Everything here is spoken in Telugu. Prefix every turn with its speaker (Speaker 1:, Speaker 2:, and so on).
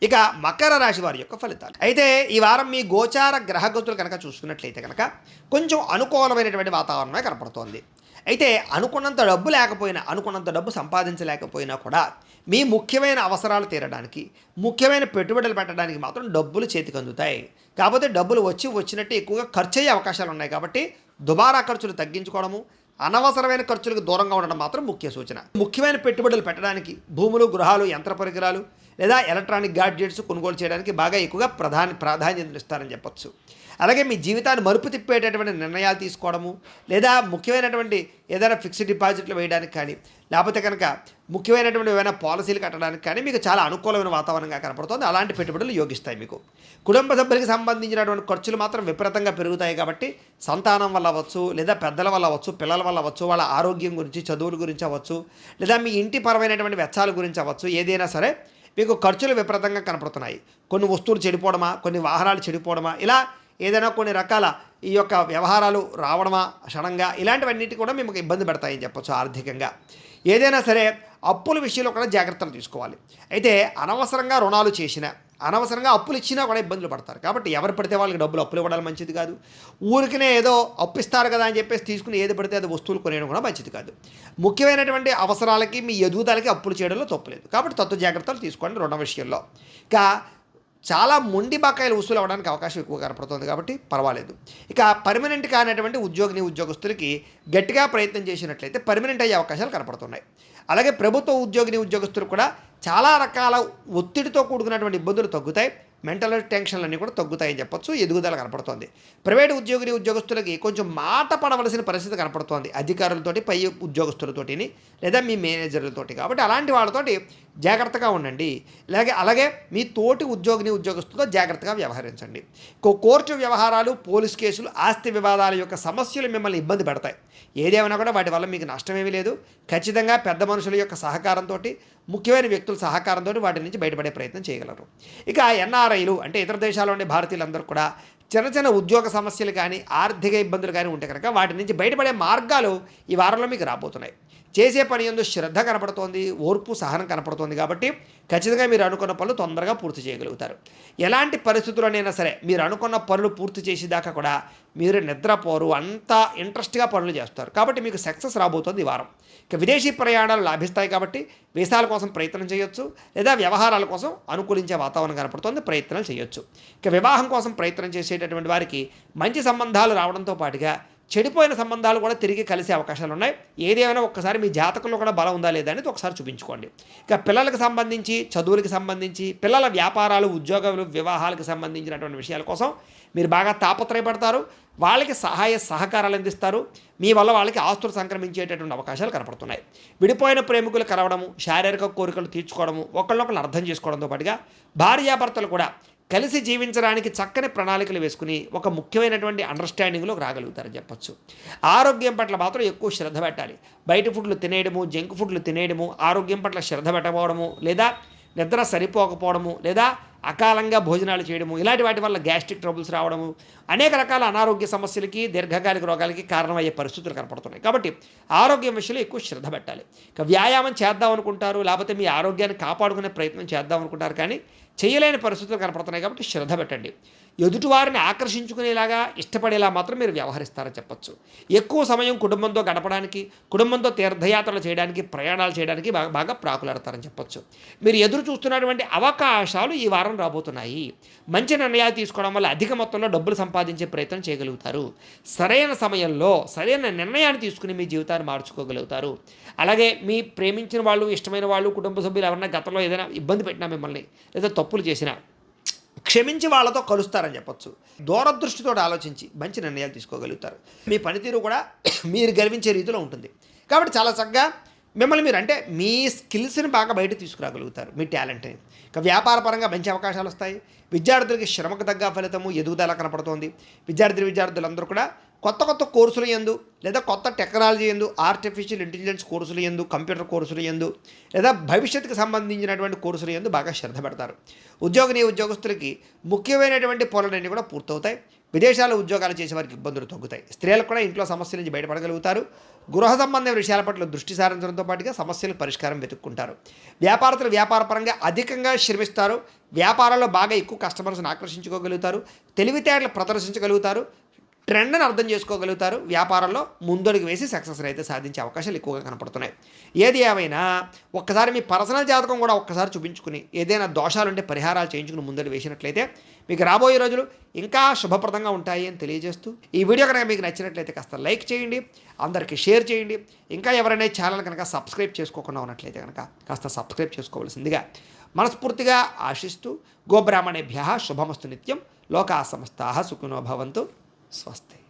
Speaker 1: ఇక మకర రాశి వారి యొక్క ఫలితాలు అయితే ఈ వారం మీ గోచార గ్రహగతులు కనుక చూసుకున్నట్లయితే కనుక కొంచెం అనుకూలమైనటువంటి వాతావరణమే కనపడుతోంది. అయితే అనుకున్నంత డబ్బు లేకపోయినా, అనుకున్నంత డబ్బు సంపాదించలేకపోయినా కూడా మీ ముఖ్యమైన అవసరాలు తీరడానికి, ముఖ్యమైన పెట్టుబడులు పెట్టడానికి మాత్రం డబ్బులు చేతికి అందుతాయి. కాకపోతే డబ్బులు వచ్చినట్టు ఎక్కువగా ఖర్చు అయ్యే అవకాశాలు ఉన్నాయి. కాబట్టి దుబారా ఖర్చులు తగ్గించుకోవడము, అనవసరమైన ఖర్చులకు దూరంగా ఉండడం మాత్రం ముఖ్య సూచన. ముఖ్యమైన పెట్టుబడులు పెట్టడానికి భూములు, గృహాలు, యంత్ర పరికరాలు లేదా ఎలక్ట్రానిక్ గాడ్జెట్స్ కొనుగోలు చేయడానికి బాగా ఎక్కువగా ప్రాధాన్యత ఇస్తారని చెప్పొచ్చు. అలాగే మీ జీవితాన్ని మలుపు తిప్పేటటువంటి నిర్ణయాలు తీసుకోవడము, లేదా ముఖ్యమైనటువంటి ఏదైనా ఫిక్స్డ్ డిపాజిట్లు వేయడానికి కానీ, లేకపోతే కనుక ముఖ్యమైనటువంటి ఏమైనా పాలసీలు కట్టడానికి కానీ మీకు చాలా అనుకూలమైన వాతావరణంగా కనపడుతుంది. అలాంటి పెట్టుబడులు యోగిస్తాయి. మీకు కుటుంబ సభ్యులకు సంబంధించినటువంటి ఖర్చులు మాత్రం విపరీతంగా పెరుగుతాయి. కాబట్టి సంతానం వల్ల అవ్వచ్చు, లేదా పెద్దల వల్ల అవ్వచ్చు, పిల్లల వల్ల అవ్వచ్చు, వాళ్ళ ఆరోగ్యం గురించి, చదువుల గురించి అవ్వచ్చు, లేదా మీ ఇంటి పరమైనటువంటి వెచ్చాల గురించి అవ్వచ్చు, ఏదైనా సరే మీకు ఖర్చులు విపరీతంగా కనపడుతున్నాయి. కొన్ని వస్తువులు చెడిపోవడమా, కొన్ని వాహనాలు చెడిపోవడమా, ఇలా ఏదైనా కొన్ని రకాల ఈ యొక్క వ్యవహారాలు రావడమా సడన్గా, ఇలాంటివన్నిటి కూడా మీకు ఇబ్బంది పెడతాయని చెప్పొచ్చు. ఆర్థికంగా ఏదైనా సరే అప్పుల విషయంలో కూడా జాగ్రత్తలు తీసుకోవాలి. అయితే అనవసరంగా రుణాలు చేసినా, అనవసరంగా అప్పులు ఇచ్చినా కూడా ఇబ్బందులు పడతారు. కాబట్టి ఎవరు పడితే వాళ్ళకి డబ్బులు అప్పులు ఇవ్వడం మంచిది కాదు. ఊరికనే ఏదో అప్పిస్తారు కదా అని చెప్పేసి తీసుకుని ఏది పడితే అది వస్తువులు కొనేయడం కూడా మంచిది కాదు. ముఖ్యమైనటువంటి అవసరాలకి, మీ ఎదుగుదలకి అప్పులు చేయడంలో తప్పులేదు. కాబట్టి తత్వ జాగ్రత్తలు తీసుకోండి రుణ విషయంలో. ఇంకా చాలా మొండి బకాయిలు వసూలు అవ్వడానికి అవకాశం ఎక్కువ కనపడుతుంది. కాబట్టి పర్వాలేదు. ఇక పర్మనెంట్ కానటువంటి ఉద్యోగస్తులకి గట్టిగా ప్రయత్నం చేసినట్లయితే పర్మనెంట్ అయ్యే అవకాశాలు కనపడుతున్నాయి. అలాగే ప్రభుత్వ ఉద్యోగస్తులు కూడా చాలా రకాల ఒత్తిడితో కూడుకున్నటువంటి ఇబ్బందులు తగ్గుతాయి. మెంటల్ టెన్షన్లన్నీ కూడా తగ్గుతాయని చెప్పొచ్చు. ఎదుగుదల కనపడుతోంది. ప్రైవేట్ ఉద్యోగస్తులకి కొంచెం మాట పడవలసిన పరిస్థితి కనపడుతోంది, అధికారులతోటి, పై ఉద్యోగస్తులతోటిని, లేదా మీ మేనేజర్లతోటి. కాబట్టి అలాంటి వాళ్ళతోటి జాగ్రత్తగా ఉండండి. అలాగే మీ తోటి ఉద్యోగస్తులతో జాగ్రత్తగా వ్యవహరించండి. కోర్టు వ్యవహారాలు, పోలీస్ కేసులు, ఆస్తి వివాదాల యొక్క సమస్యలు మిమ్మల్ని ఇబ్బంది పెడతాయి. ఏదేమైనా కూడా వాటి వల్ల మీకు నష్టమేమీ లేదు. ఖచ్చితంగా పెద్ద మనుషుల యొక్క సహకారంతో, ముఖ్యమైన వ్యక్తుల సహకారంతో వాటి నుంచి బయటపడే ప్రయత్నం చేయగలరు. ఇక ఎన్ఆర్ఐలు అంటే ఇతర దేశాల్లో ఉండే భారతీయులందరూ కూడా చిన్న ఉద్యోగ సమస్యలు కానీ, ఆర్థిక ఇబ్బందులు కానీ ఉంటే కనుక వాటి నుంచి బయటపడే మార్గాలు ఈ వారంలో మీకు రాబోతున్నాయి. చేసే పని యందు శ్రద్ధ కనపడుతోంది, ఓర్పు, సహనం కనపడుతోంది. కాబట్టి ఖచ్చితంగా మీరు అనుకున్న పనులు తొందరగా పూర్తి చేయగలుగుతారు. ఎలాంటి పరిస్థితుల్లోనైనా సరే మీరు అనుకున్న పనులు పూర్తి చేసేదాకా కూడా మీరు నిద్రపోరు, అంత ఇంట్రెస్ట్గా పనులు చేస్తారు. కాబట్టి మీకు సక్సెస్ రాబోతుంది ఈ వారం. ఇక విదేశీ ప్రయాణాలు లాభిస్తాయి. కాబట్టి వీసాల కోసం ప్రయత్నం చేయొచ్చు, లేదా వ్యవహారాల కోసం అనుకూలించే వాతావరణం కనపడుతుంది, ప్రయత్నాలు చేయొచ్చు. ఇక వివాహం కోసం ప్రయత్నం చేసేటటువంటి వారికి మంచి సంబంధాలు రావడంతో పాటుగా చెడిపోయిన సంబంధాలు కూడా తిరిగి కలిసే అవకాశాలు ఉన్నాయి. ఏదేమైనా ఒక్కసారి మీ జాతకంలో కూడా బలం ఉందా లేదా అనేది ఒకసారి చూపించుకోండి. ఇక పిల్లలకు సంబంధించి, చదువులకు సంబంధించి, పిల్లల వ్యాపారాలు, ఉద్యోగాలు, వివాహాలకు సంబంధించినటువంటి విషయాల కోసం మీరు బాగా తాపత్రయపడతారు. వాళ్ళకి సహాయ సహకారాలు అందిస్తారు. మీ వల్ల వాళ్ళకి ఆస్తులు సంక్రమించేటటువంటి అవకాశాలు కనపడుతున్నాయి. విడిపోయిన ప్రేమికులు కలవడము, శారీరక కోరికలు తీర్చుకోవడము, ఒకళ్ళొకళ్ళు అర్థం చేసుకోవడంతో పాటుగా భార్యాభర్తలు కూడా కలిసి జీవించడానికి చక్కని ప్రణాళికలు వేసుకుని ఒక ముఖ్యమైనటువంటి అండర్స్టాండింగ్లోకి రాగలుగుతారని చెప్పొచ్చు. ఆరోగ్యం పట్ల మాత్రం ఎక్కువ శ్రద్ధ పెట్టాలి. బయట ఫుడ్లు తినేయడము, జంక్ ఫుడ్లు తినేయడము, ఆరోగ్యం పట్ల శ్రద్ధ పెట్టకపోవడము, లేదా నిద్ర సరిపోకపోవడము, లేదా అకాలంగా భోజనాలు చేయడము, ఇలాంటి వాటి వల్ల గ్యాస్ట్రిక్ ట్రబుల్స్ రావడము, అనేక రకాల అనారోగ్య సమస్యలకి, దీర్ఘకాలిక రోగాలకి కారణమయ్యే పరిస్థితులు కనపడుతున్నాయి. కాబట్టి ఆరోగ్యం విషయంలో ఎక్కువ శ్రద్ధ పెట్టాలి. ఇక వ్యాయామం చేద్దాం అనుకుంటారు, లేకపోతే మీ ఆరోగ్యాన్ని కాపాడుకునే ప్రయత్నం చేద్దాం అనుకుంటారు, కానీ చేయలేని పరిస్థితులు కనపడుతున్నాయి. కాబట్టి శ్రద్ధ పెట్టండి. ఎదుటివారిని ఆకర్షించుకునేలాగా, ఇష్టపడేలా మాత్రం మీరు వ్యవహరిస్తారని చెప్పొచ్చు. ఎక్కువ సమయం కుటుంబంతో గడపడానికి, కుటుంబంతో తీర్థయాత్రలు చేయడానికి, ప్రయాణాలు చేయడానికి బాగా ప్రాకులాడతారని చెప్పొచ్చు. మీరు ఎదురు చూస్తున్నటువంటి అవకాశాలు ఈ వారం రాబోతున్నాయి. మంచి నిర్ణయాలు తీసుకోవడం వల్ల అధిక మొత్తంలో డబ్బులు సంపాదించే ప్రయత్నం చేయగలుగుతారు. సరైన సమయంలో సరైన నిర్ణయాన్ని తీసుకుని మీ జీవితాన్ని మార్చుకోగలుగుతారు. అలాగే మీ ప్రేమించిన వాళ్ళు, ఇష్టమైన వాళ్ళు, కుటుంబ సభ్యులు ఎవరైనా గతంలో ఏదైనా ఇబ్బంది పెట్టినా మిమ్మల్ని, లేదా తప్పులు చేసినా క్షమించి వాళ్ళతో కలుస్తారని చెప్పొచ్చు. దూరదృష్టితో ఆలోచించి మంచి నిర్ణయాలు తీసుకోగలుగుతారు. మీ పనితీరు కూడా మీరు గర్వించే రీతిలో ఉంటుంది. కాబట్టి చాలా చక్కగా మిమ్మల్ని మీరు, అంటే మీ స్కిల్స్ని బాగా బయట తీసుకురాగలుగుతారు, మీ టాలెంట్ని. ఇక వ్యాపార పరంగా మంచి అవకాశాలు వస్తాయి. విద్యార్థులకి శ్రమకు తగ్గ ఫలితము, ఎదుగుదల కనపడుతోంది. విద్యార్థులందరూ కూడా కొత్త కొత్త కోర్సులు యందు లేదా కొత్త టెక్నాలజీ యందు ఆర్టిఫిషియల్ ఇంటెలిజెన్స్ కోర్సులు యందు కంప్యూటర్ కోర్సులు యందు లేదా భవిష్యత్తుకు సంబంధించినటువంటి కోర్సులు యందు బాగా శ్రద్ధ పెడతారు. ఉద్యోగస్తులకి ముఖ్యమైనటువంటి పనులన్నీ కూడా పూర్తవుతాయి. విదేశాల్లో ఉద్యోగాలు చేసే వారికి ఇబ్బందులు తగ్గుతాయి. స్త్రీలకు కూడా ఇంట్లో సమస్యల నుంచి బయటపడగలుగుతారు. గృహ సంబంధమైన విషయాల పట్ల దృష్టి సారించడంతో పాటుగా సమస్యలకు పరిష్కారం వెతుక్కుంటారు. వ్యాపారస్తులు వ్యాపారపరంగా అధికంగా శ్రమిస్తారు. వ్యాపారాల్లో బాగా ఎక్కువ కస్టమర్స్ని ఆకర్షించుకోగలుగుతారు. తెలివితేటలు ప్రదర్శించగలుగుతారు. ట్రెండ్ని అర్థం చేసుకోగలుగుతారు. వ్యాపారంలో ముందడుగు వేసి సక్సెస్ అయితే సాధించే అవకాశాలు ఎక్కువగా కనపడుతున్నాయి. ఏది ఏమైనా ఒక్కసారి మీ పర్సనల్ జాతకం కూడా ఒక్కసారి చూపించుకుని ఏదైనా దోషాలుంటే పరిహారాలు చేయించుకుని ముందడుగు వేసినట్లయితే మీకు రాబోయే రోజులు ఇంకా శుభప్రదంగా ఉంటాయి అని తెలియజేస్తూ ఈ వీడియో కనుక మీకు నచ్చినట్లయితే కాస్త లైక్ చేయండి, అందరికీ షేర్ చేయండి. ఇంకా ఎవరైనా ఛానల్ కనుక సబ్స్క్రైబ్ చేసుకోకుండా ఉన్నట్లయితే కనుక కాస్త సబ్స్క్రైబ్ చేసుకోవాల్సిందిగా మనస్ఫూర్తిగా ఆశిస్తూ గోబ్రాహ్మణేభ్యః శుభమస్తు నిత్యం. లోకా సమస్తాః సుఖినో భవంతు. స్వస్తి.